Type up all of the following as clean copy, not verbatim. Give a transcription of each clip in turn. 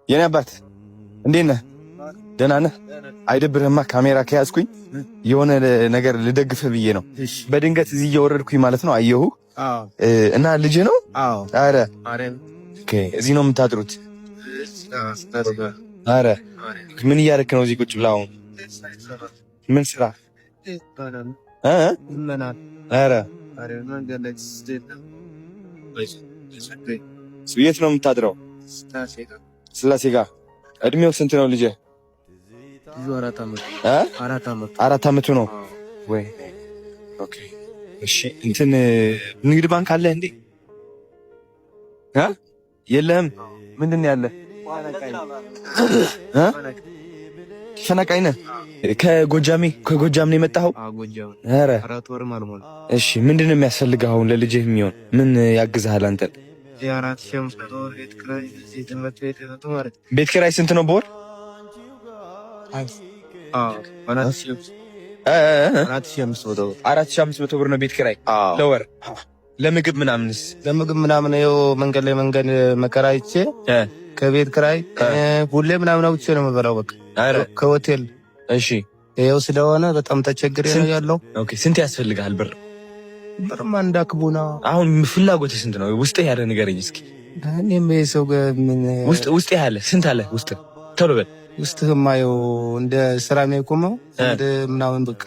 የኔ አባት እንዴት ነህ? ደህና ነህ? አይደብርህማ? ካሜራ ከያዝኩኝ የሆነ ነገር ልደግፍህ ብዬ ነው። በድንገት እዚህ እየወረድኩኝ ማለት ነው አየሁ። እና ልጅ ነው? አረ ኦኬ። እዚህ ነው የምታድሩት? አረ ምን እያደረክ ነው እዚህ ቁጭ ብለህ? አሁን ምን ስራ? አረ የት ነው የምታድረው? ስላሴ ጋር። እድሜው ስንት ነው ልጅ? 4 ዓመቱ ነው ወይ? ኦኬ እሺ። እንትን ንግድ ባንክ አለ እንዴ? የለህም? ምንድን ነው ያለ? ተፈናቃይ ነህ? ከጎጃም ነው የመጣኸው? ኧረ እሺ። ምንድን ነው የሚያስፈልግህ አሁን ለልጅህ የሚሆን? ምን ያግዝሃል አንተን? ቤት ኪራይ ስንት ነው በወር? 4,500 ብር ነው ቤት ኪራይ ለወር። ለምግብ ምናምንስ? ለምግብ ምናምን ይኸው መንገድ ላይ መከራይቼ ከቤት ኪራይ ሁሌ ምናምን አውጥቼ ነው የምበላው። በቃ ከሆቴል። እሺ ይኸው ስለሆነ በጣም ተቸግሬ ነው ያለው። ኦኬ ስንት ያስፈልግሃል ብር? ብርማ እንዳክቡና። አሁን ፍላጎትህ ስንት ነው? ውስጥ ያለ ንገረኝ እስኪ። እኔም የሰው ምን ውስጥ ያለ ስንት አለ? ውስጥ ቶሎ በል። ውስጥህማ ይኸው እንደ ስራ የሚቆመው እንደ ምናምን በቃ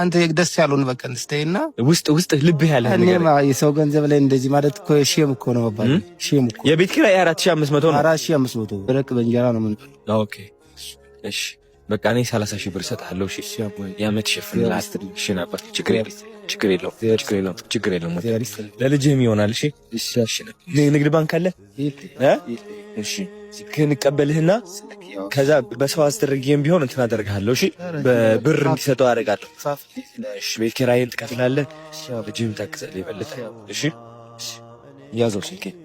አንተ ደስ ያለውን በቃ እንስተይና ውስጥ ልብህ ያለ ነገር። እኔማ የሰው ገንዘብ ላይ እንደዚህ ማለት እኮ ሼም እኮ ነው ባባ። ሼም እኮ የቤት ኪራይ 4,500 ነው። 4,500 ብረቅ በእንጀራ ነው ምን። ኦኬ እሺ በቃ እኔ 30,000 ብር እሰጥሃለሁ። እሺ ያመት ሸፍንልህ። እሺ ነበር ችግር የለውም ለልጅህም ይሆናል። እሺ ንግድ ባንክ አለ? እሺ ክንቀበልህና ከዛ በሰው አስደረግየም ቢሆን እንትን አደርግሃለሁ። እሺ በብር እንዲሰጠው አደርጋለሁ። እሺ ቤት ኪራይን ትከፍላለህ፣ ልጅህም ታግዛለህ የበለጠ። እሺ ያዘው ስልኬን።